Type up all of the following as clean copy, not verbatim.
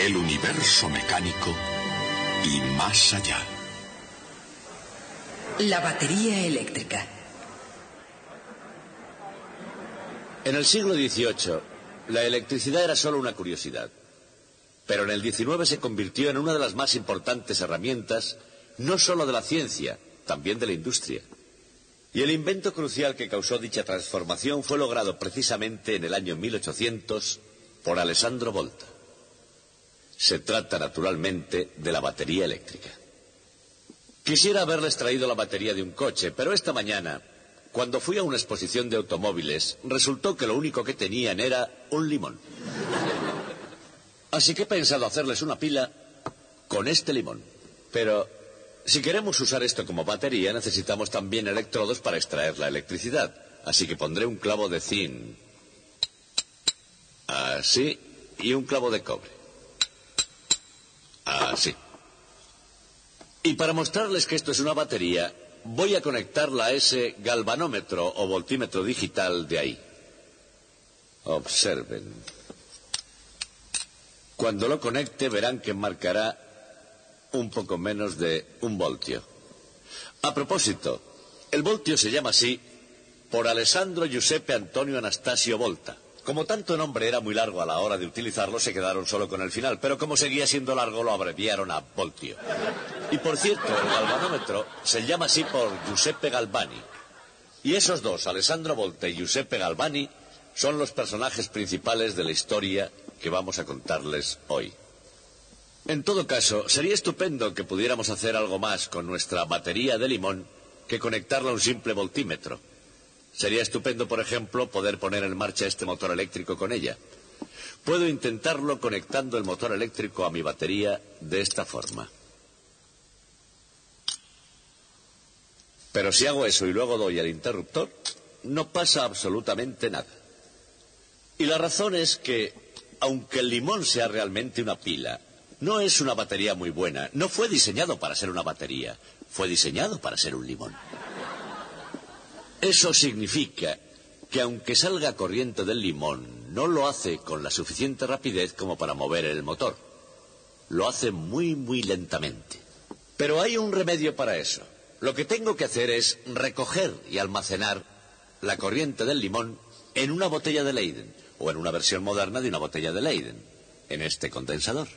el universo mecánico y más allá. La batería eléctrica. En el siglo XVIII, la electricidad era solo una curiosidad. Pero en el XIX se convirtió en una de las más importantes herramientas, no solo de la ciencia, también de la industria. Y el invento crucial que causó dicha transformación fue logrado precisamente en el año 1800 por Alessandro Volta. Se trata, naturalmente, de la batería eléctrica. Quisiera haberles traído la batería de un coche, pero esta mañana, cuando fui a una exposición de automóviles, resultó que lo único que tenían era un limón. Así que he pensado hacerles una pila con este limón. Pero si queremos usar esto como batería, necesitamos también electrodos para extraer la electricidad. Así que pondré un clavo de zinc. Así. Y un clavo de cobre. Así. Y para mostrarles que esto es una batería, voy a conectarla a ese galvanómetro o voltímetro digital de ahí. Observen. Cuando lo conecte verán que marcará un poco menos de 1 voltio. A propósito, el voltio se llama así por Alessandro Giuseppe Antonio Anastasio Volta. Como tanto nombre era muy largo a la hora de utilizarlo, se quedaron solo con el final, pero como seguía siendo largo, lo abreviaron a voltio. Y por cierto, el galvanómetro se llama así por Giuseppe Galvani. Y esos dos, Alessandro Volta y Giuseppe Galvani, son los personajes principales de la historia que vamos a contarles hoy. En todo caso, sería estupendo que pudiéramos hacer algo más con nuestra batería de limón que conectarla a un simple voltímetro. Sería estupendo, por ejemplo, poder poner en marcha este motor eléctrico con ella. Puedo intentarlo conectando el motor eléctrico a mi batería de esta forma. Pero si hago eso y luego doy al interruptor, no pasa absolutamente nada. Y la razón es que, aunque el limón sea realmente una pila, no es una batería muy buena. No fue diseñado para ser una batería, fue diseñado para ser un limón. Eso significa que aunque salga corriente del limón, no lo hace con la suficiente rapidez como para mover el motor. Lo hace muy, muy lentamente. Pero hay un remedio para eso. Lo que tengo que hacer es recoger y almacenar la corriente del limón en una botella de Leyden, o en una versión moderna de una botella de Leyden, en este condensador.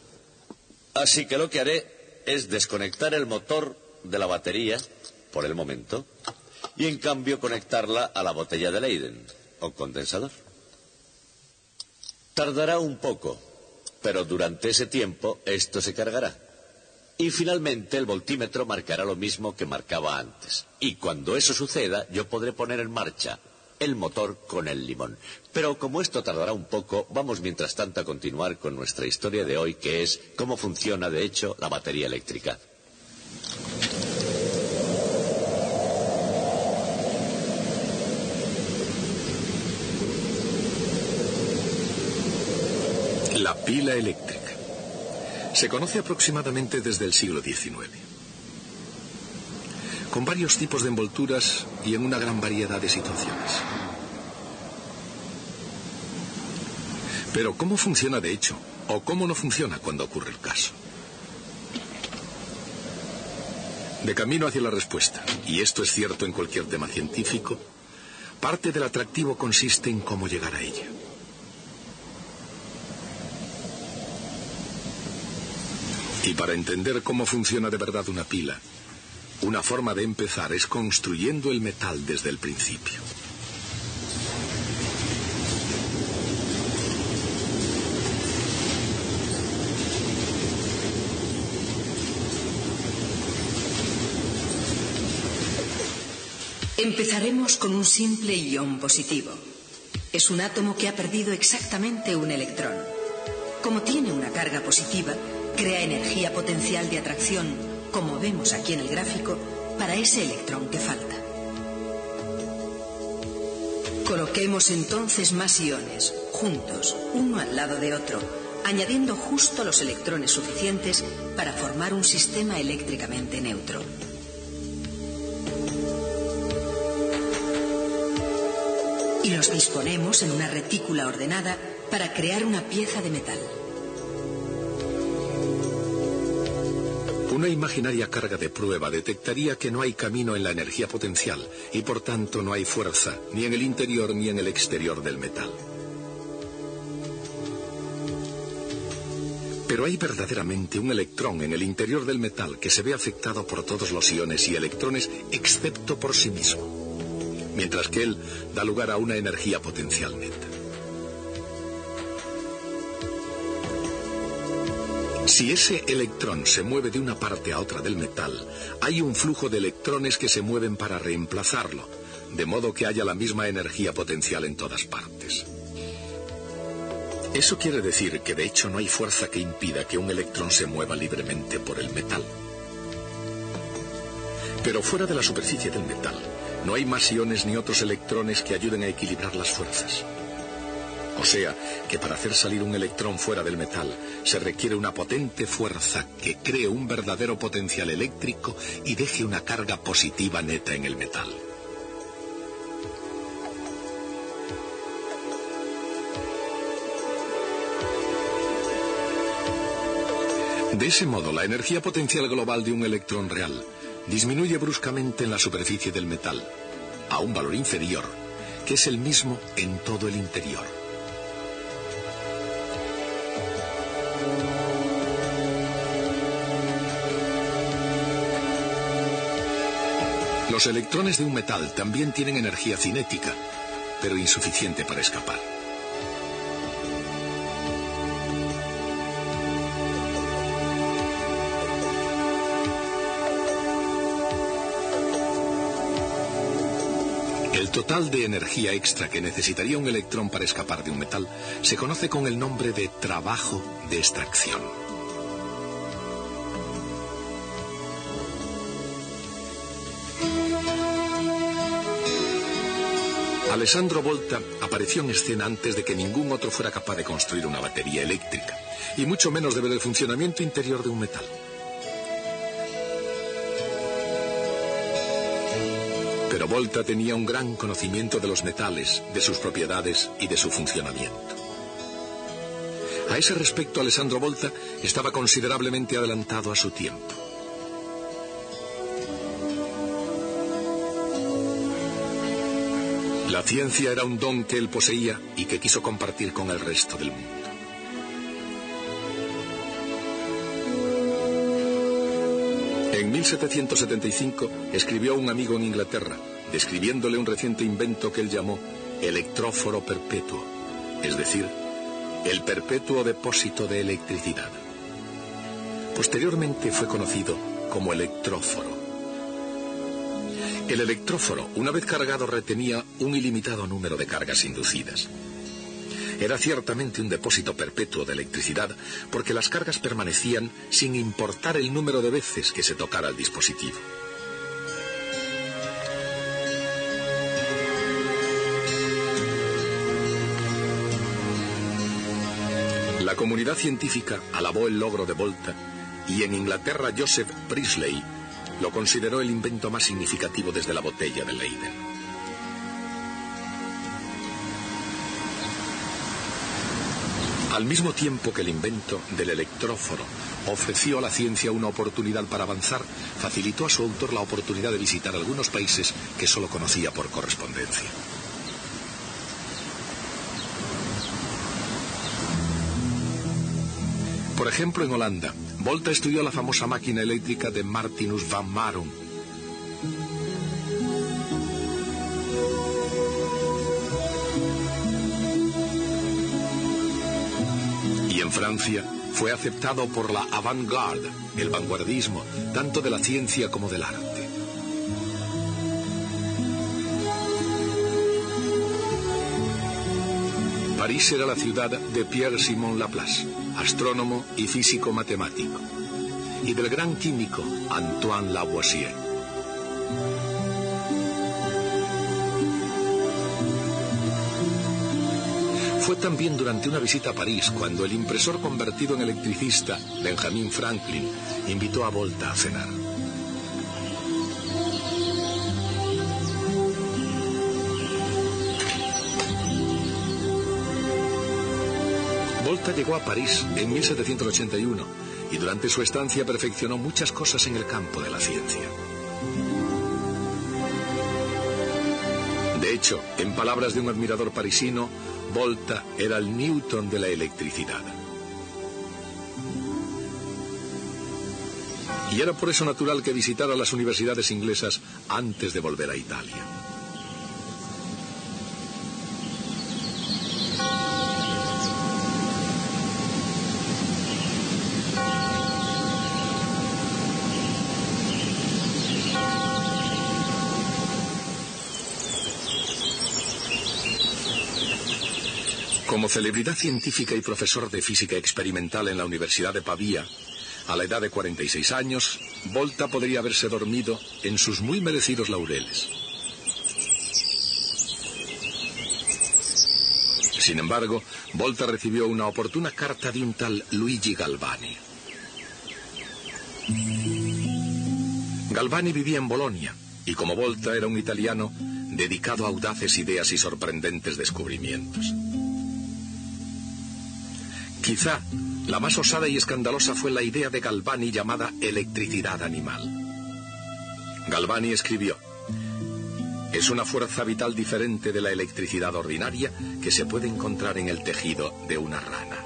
Así que lo que haré es desconectar el motor de la batería, por el momento, y en cambio conectarla a la botella de Leyden, o condensador. Tardará un poco, pero durante ese tiempo esto se cargará. Y finalmente el voltímetro marcará lo mismo que marcaba antes. Y cuando eso suceda, yo podré poner en marcha el motor con el limón. Pero como esto tardará un poco, vamos mientras tanto a continuar con nuestra historia de hoy, que es cómo funciona, de hecho, la batería eléctrica. La pila eléctrica. Se conoce aproximadamente desde el siglo XIX. Con varios tipos de envolturas y en una gran variedad de situaciones. Pero ¿cómo funciona de hecho? ¿O cómo no funciona cuando ocurre el caso? De camino hacia la respuesta, y esto es cierto en cualquier tema científico, parte del atractivo consiste en cómo llegar a ella. Y para entender cómo funciona de verdad una pila, una forma de empezar es construyendo el metal desde el principio. Empezaremos con un simple ion positivo. Es un átomo que ha perdido exactamente un electrón. Como tiene una carga positiva, crea energía potencial de atracción, como vemos aquí en el gráfico, para ese electrón que falta. Coloquemos entonces más iones, juntos, uno al lado de otro, añadiendo justo los electrones suficientes para formar un sistema eléctricamente neutro. Y los disponemos en una retícula ordenada para crear una pieza de metal. Una imaginaria carga de prueba detectaría que no hay camino en la energía potencial y por tanto no hay fuerza ni en el interior ni en el exterior del metal. Pero hay verdaderamente un electrón en el interior del metal que se ve afectado por todos los iones y electrones excepto por sí mismo, mientras que él da lugar a una energía potencial neta. Si ese electrón se mueve de una parte a otra del metal, hay un flujo de electrones que se mueven para reemplazarlo, de modo que haya la misma energía potencial en todas partes. Eso quiere decir que de hecho no hay fuerza que impida que un electrón se mueva libremente por el metal. Pero fuera de la superficie del metal, no hay más iones ni otros electrones que ayuden a equilibrar las fuerzas. O sea, que para hacer salir un electrón fuera del metal, se requiere una potente fuerza que cree un verdadero potencial eléctrico y deje una carga positiva neta en el metal. De ese modo, la energía potencial global de un electrón real disminuye bruscamente en la superficie del metal, a un valor inferior, que es el mismo en todo el interior. Los electrones de un metal también tienen energía cinética, pero insuficiente para escapar. El total de energía extra que necesitaría un electrón para escapar de un metal se conoce con el nombre de trabajo de extracción. Alessandro Volta apareció en escena antes de que ningún otro fuera capaz de construir una batería eléctrica, y mucho menos de ver el funcionamiento interior de un metal. Pero Volta tenía un gran conocimiento de los metales, de sus propiedades y de su funcionamiento. A ese respecto, Alessandro Volta estaba considerablemente adelantado a su tiempo. La ciencia era un don que él poseía y que quiso compartir con el resto del mundo. En 1775 escribió a un amigo en Inglaterra, describiéndole un reciente invento que él llamó electróforo perpetuo, es decir, el perpetuo depósito de electricidad. Posteriormente fue conocido como electróforo. El electróforo, una vez cargado, retenía un ilimitado número de cargas inducidas. Era ciertamente un depósito perpetuo de electricidad porque las cargas permanecían sin importar el número de veces que se tocara el dispositivo. La comunidad científica alabó el logro de Volta y en Inglaterra Joseph Priestley lo consideró el invento más significativo desde la botella de Leyden. Al mismo tiempo que el invento del electróforo ofreció a la ciencia una oportunidad para avanzar, facilitó a su autor la oportunidad de visitar algunos países que solo conocía por correspondencia. Por ejemplo, en Holanda, Volta estudió la famosa máquina eléctrica de Martinus van Marum. Y en Francia fue aceptado por la avant-garde, el vanguardismo, tanto de la ciencia como del arte. París era la ciudad de Pierre-Simon Laplace, astrónomo y físico matemático, y del gran químico Antoine Lavoisier. Fue también durante una visita a París cuando el impresor convertido en electricista, Benjamin Franklin, invitó a Volta a cenar. Volta llegó a París en 1781 y durante su estancia perfeccionó muchas cosas en el campo de la ciencia. De hecho, en palabras de un admirador parisino, Volta era el Newton de la electricidad. Y era por eso natural que visitara las universidades inglesas antes de volver a Italia. Como celebridad científica y profesor de física experimental en la Universidad de Pavía, a la edad de 46 años, Volta podría haberse dormido en sus muy merecidos laureles. Sin embargo, Volta recibió una oportuna carta de un tal Luigi Galvani. Galvani vivía en Bolonia y, como Volta era un italiano, dedicado a audaces ideas y sorprendentes descubrimientos. Quizá la más osada y escandalosa fue la idea de Galvani llamada electricidad animal. Galvani escribió: es una fuerza vital diferente de la electricidad ordinaria que se puede encontrar en el tejido de una rana.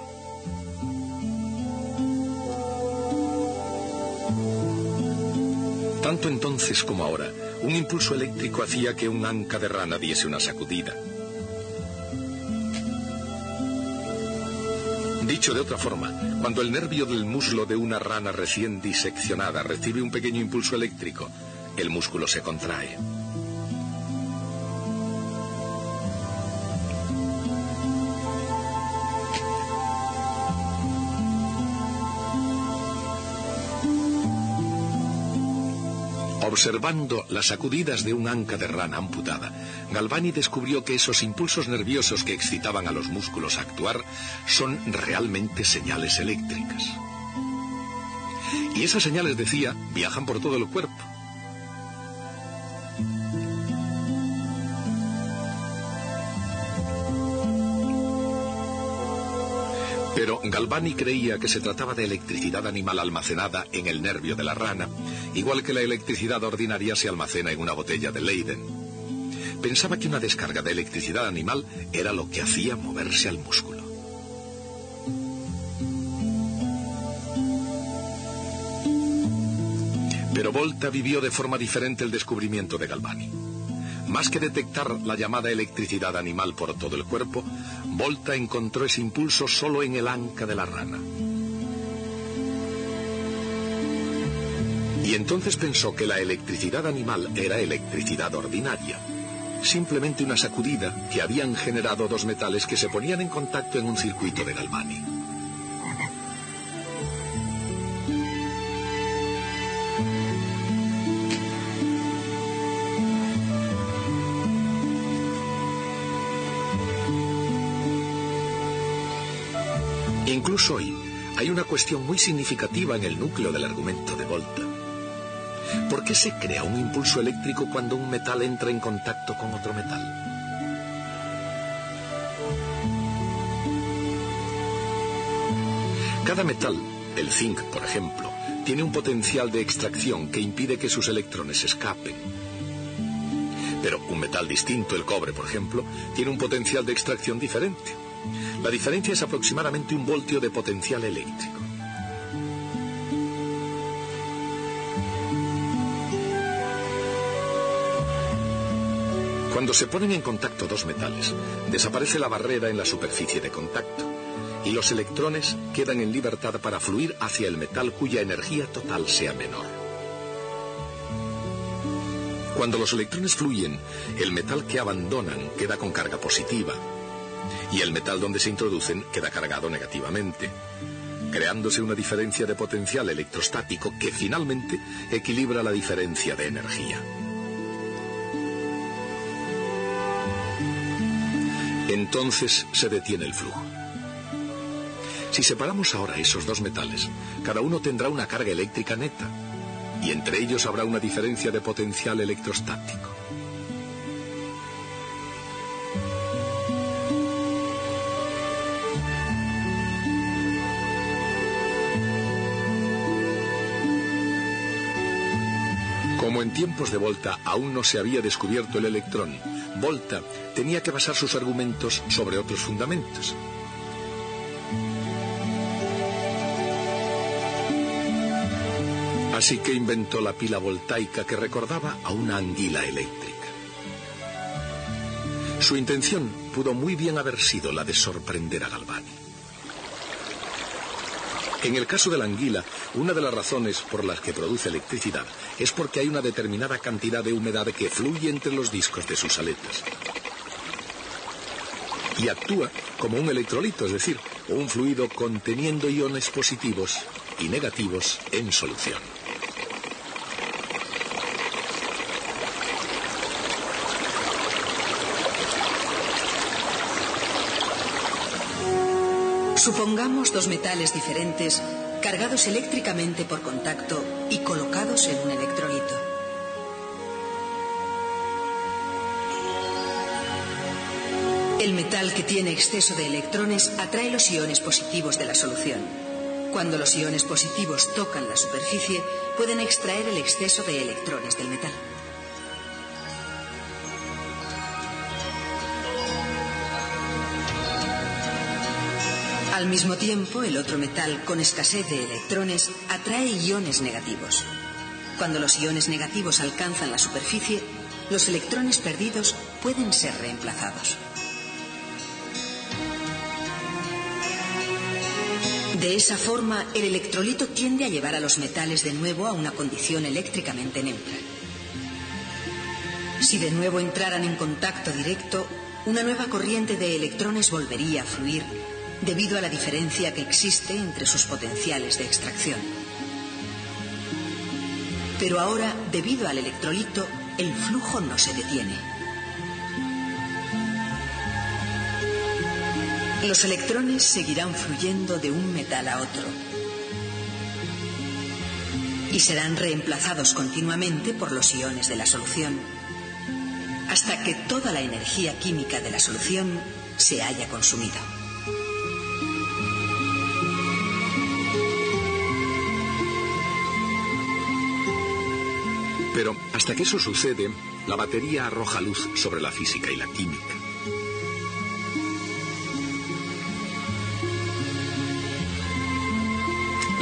Tanto entonces como ahora, un impulso eléctrico hacía que un anca de rana diese una sacudida. Dicho de otra forma, cuando el nervio del muslo de una rana recién diseccionada recibe un pequeño impulso eléctrico, el músculo se contrae. Observando las sacudidas de un anca de rana amputada, Galvani descubrió que esos impulsos nerviosos que excitaban a los músculos a actuar son realmente señales eléctricas. Y esas señales, decía, viajan por todo el cuerpo. Pero Galvani creía que se trataba de electricidad animal almacenada en el nervio de la rana, igual que la electricidad ordinaria se almacena en una botella de Leyden. Pensaba que una descarga de electricidad animal era lo que hacía moverse al músculo. Pero Volta vivió de forma diferente el descubrimiento de Galvani. Más que detectar la llamada electricidad animal por todo el cuerpo, Volta encontró ese impulso solo en el anca de la rana. Y entonces pensó que la electricidad animal era electricidad ordinaria, simplemente una sacudida que habían generado dos metales que se ponían en contacto en un circuito de Galvani. Incluso hoy hay una cuestión muy significativa en el núcleo del argumento de Volta. ¿Por qué se crea un impulso eléctrico cuando un metal entra en contacto con otro metal? Cada metal, el zinc por ejemplo, tiene un potencial de extracción que impide que sus electrones escapen. Pero un metal distinto, el cobre por ejemplo, tiene un potencial de extracción diferente. La diferencia es aproximadamente 1 voltio de potencial eléctrico. Cuando se ponen en contacto dos metales, desaparece la barrera en la superficie de contacto y los electrones quedan en libertad para fluir hacia el metal cuya energía total sea menor. Cuando los electrones fluyen, el metal que abandonan queda con carga positiva y el metal donde se introducen queda cargado negativamente, creándose una diferencia de potencial electrostático que finalmente equilibra la diferencia de energía. Entonces se detiene el flujo. Si separamos ahora esos dos metales, cada uno tendrá una carga eléctrica neta, y entre ellos habrá una diferencia de potencial electrostático. Como en tiempos de Volta aún no se había descubierto el electrón, Volta tenía que basar sus argumentos sobre otros fundamentos. Así que inventó la pila voltaica que recordaba a una anguila eléctrica. Su intención pudo muy bien haber sido la de sorprender a Galvani. En el caso de la anguila, una de las razones por las que produce electricidad es porque hay una determinada cantidad de humedad que fluye entre los discos de sus aletas. Y actúa como un electrolito, es decir, un fluido conteniendo iones positivos y negativos en solución. Supongamos dos metales diferentes cargados eléctricamente por contacto y colocados en un electrolito. El metal que tiene exceso de electrones atrae los iones positivos de la solución. Cuando los iones positivos tocan la superficie, pueden extraer el exceso de electrones del metal. Al mismo tiempo, el otro metal con escasez de electrones atrae iones negativos. Cuando los iones negativos alcanzan la superficie, los electrones perdidos pueden ser reemplazados. De esa forma, el electrolito tiende a llevar a los metales de nuevo a una condición eléctricamente neutra. Si de nuevo entraran en contacto directo, una nueva corriente de electrones volvería a fluir, debido a la diferencia que existe entre sus potenciales de extracción. Pero ahora, debido al electrolito, el flujo no se detiene. Los electrones seguirán fluyendo de un metal a otro y serán reemplazados continuamente por los iones de la solución, hasta que toda la energía química de la solución se haya consumido. Pero hasta que eso sucede, la batería arroja luz sobre la física y la química.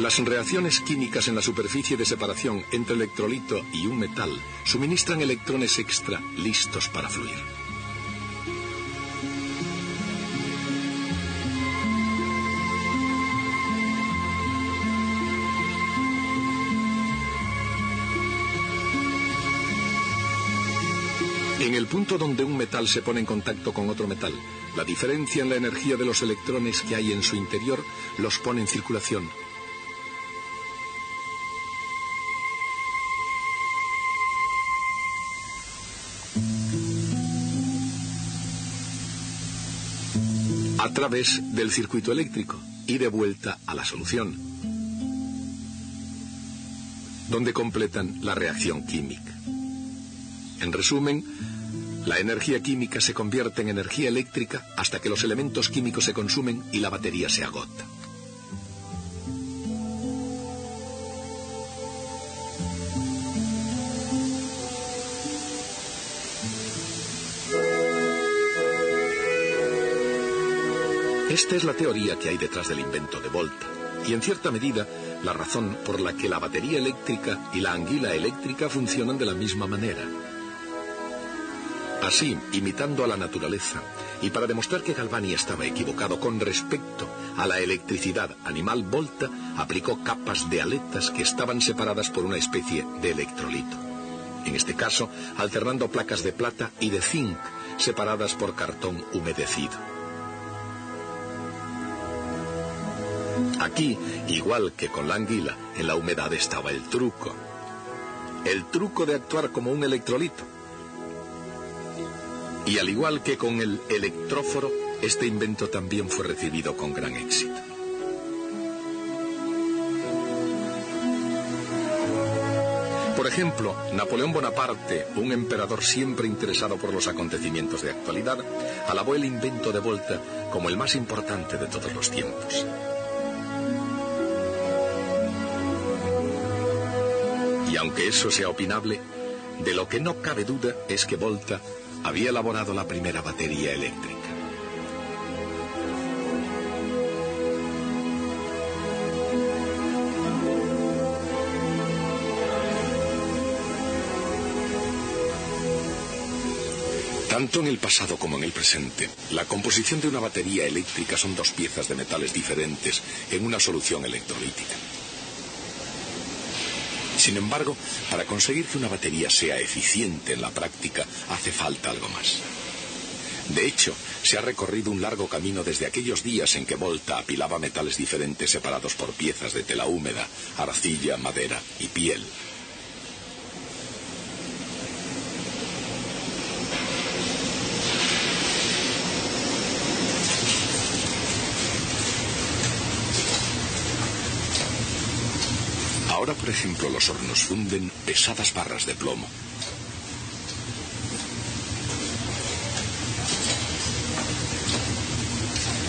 Las reacciones químicas en la superficie de separación entre electrolito y un metal suministran electrones extra listos para fluir. En el punto donde un metal se pone en contacto con otro metal, la diferencia en la energía de los electrones que hay en su interior los pone en circulación. A través del circuito eléctrico y de vuelta a la solución, donde completan la reacción química. En resumen, la energía química se convierte en energía eléctrica hasta que los elementos químicos se consumen y la batería se agota. Esta es la teoría que hay detrás del invento de Volta, y en cierta medida la razón por la que la batería eléctrica y la anguila eléctrica funcionan de la misma manera. Así, imitando a la naturaleza, y para demostrar que Galvani estaba equivocado con respecto a la electricidad animal, Volta aplicó capas de aletas que estaban separadas por una especie de electrolito. En este caso, alternando placas de plata y de zinc separadas por cartón humedecido. Aquí, igual que con la anguila, en la humedad estaba el truco. El truco de actuar como un electrolito. Y al igual que con el electróforo, este invento también fue recibido con gran éxito. Por ejemplo, Napoleón Bonaparte, un emperador siempre interesado por los acontecimientos de actualidad, alabó el invento de Volta como el más importante de todos los tiempos. Y aunque eso sea opinable, De lo que no cabe duda es que Volta había elaborado la primera batería eléctrica. Tanto en el pasado como en el presente, la composición de una batería eléctrica son dos piezas de metales diferentes en una solución electrolítica. Sin embargo, para conseguir que una batería sea eficiente en la práctica, hace falta algo más. De hecho, se ha recorrido un largo camino desde aquellos días en que Volta apilaba metales diferentes separados por piezas de tela húmeda, arcilla, madera y piel. Ahora, por ejemplo, los hornos funden pesadas barras de plomo.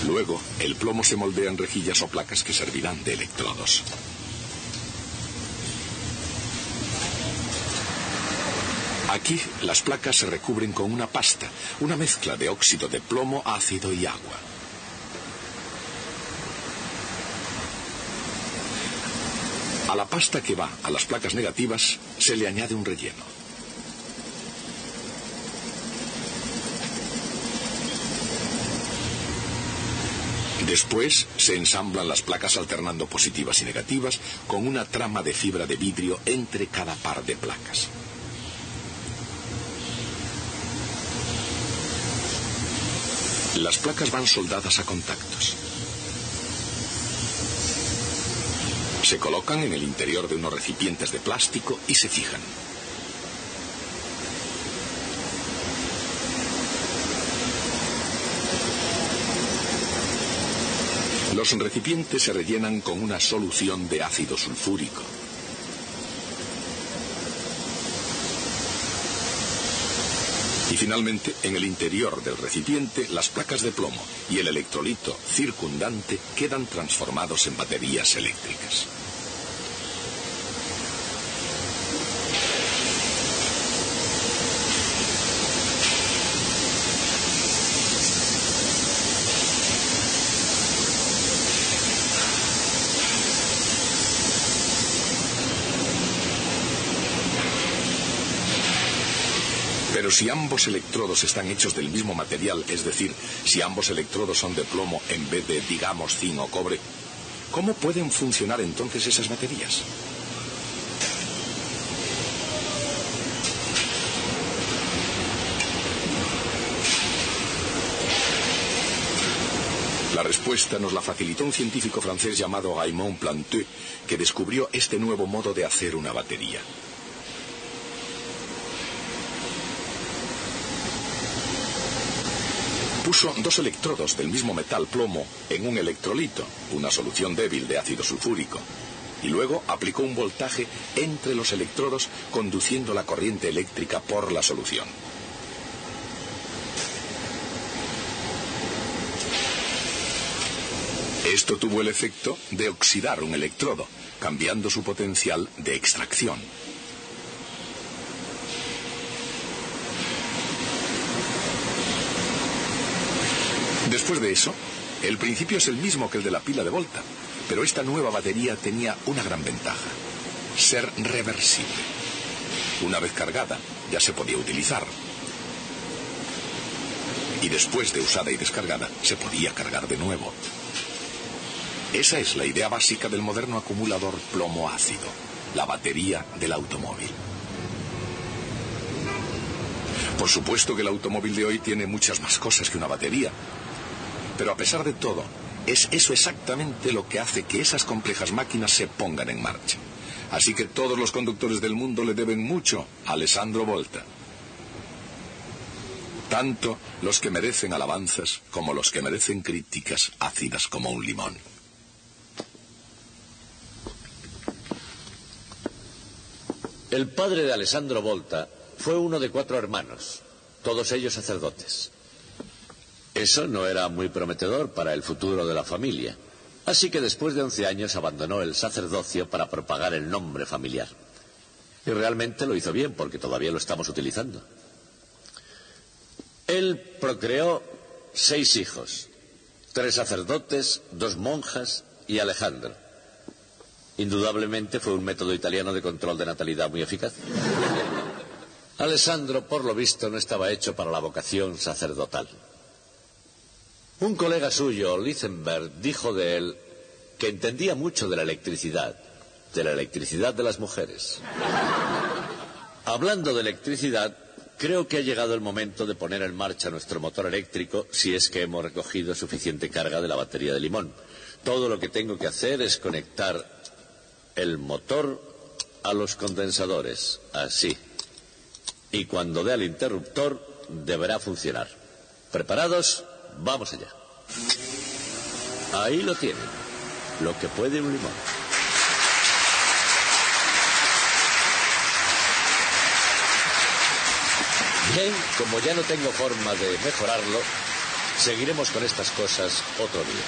Luego, el plomo se moldea en rejillas o placas que servirán de electrodos. Aquí, las placas se recubren con una pasta, una mezcla de óxido de plomo, ácido y agua. A la pasta que va a las placas negativas se le añade un relleno. Después se ensamblan las placas alternando positivas y negativas con una trama de fibra de vidrio entre cada par de placas. Las placas van soldadas a contactos. Se colocan en el interior de unos recipientes de plástico y se fijan. Los recipientes se rellenan con una solución de ácido sulfúrico. Y finalmente, en el interior del recipiente, las placas de plomo y el electrolito circundante quedan transformados en baterías eléctricas. Pero si ambos electrodos están hechos del mismo material, es decir, si ambos electrodos son de plomo en vez de, digamos, zinc o cobre, ¿cómo pueden funcionar entonces esas baterías? La respuesta nos la facilitó un científico francés llamado Raymond Planté, que descubrió este nuevo modo de hacer una batería. Puso dos electrodos del mismo metal plomo en un electrolito, una solución débil de ácido sulfúrico, y luego aplicó un voltaje entre los electrodos conduciendo la corriente eléctrica por la solución. Esto tuvo el efecto de oxidar un electrodo, cambiando su potencial de extracción. Después de eso, el principio es el mismo que el de la pila de Volta, pero esta nueva batería tenía una gran ventaja: ser reversible. Una vez cargada, ya se podía utilizar. Y después de usada y descargada, se podía cargar de nuevo. Esa es la idea básica del moderno acumulador plomo-ácido, la batería del automóvil. Por supuesto que el automóvil de hoy tiene muchas más cosas que una batería. Pero a pesar de todo, es eso exactamente lo que hace que esas complejas máquinas se pongan en marcha. Así que todos los conductores del mundo le deben mucho a Alessandro Volta. Tanto los que merecen alabanzas como los que merecen críticas ácidas como un limón. El padre de Alessandro Volta fue uno de 4 hermanos, todos ellos sacerdotes. Eso no era muy prometedor para el futuro de la familia, así que después de 11 años abandonó el sacerdocio para propagar el nombre familiar. Y realmente lo hizo bien, porque todavía lo estamos utilizando. Él procreó 6 hijos, 3 sacerdotes, 2 monjas y Alejandro. Indudablemente fue un método italiano de control de natalidad muy eficaz. Alessandro, por lo visto, no estaba hecho para la vocación sacerdotal. Un colega suyo, Lichtenberg, dijo de él que entendía mucho de la electricidad de las mujeres. Hablando de electricidad, creo que ha llegado el momento de poner en marcha nuestro motor eléctrico, si es que hemos recogido suficiente carga de la batería de limón. Todo lo que tengo que hacer es conectar el motor a los condensadores, así. Y cuando dé al interruptor, deberá funcionar. ¿Preparados? Vamos allá. Ahí lo tienen, lo que puede un limón. Bien, como ya no tengo forma de mejorarlo, seguiremos con estas cosas otro día.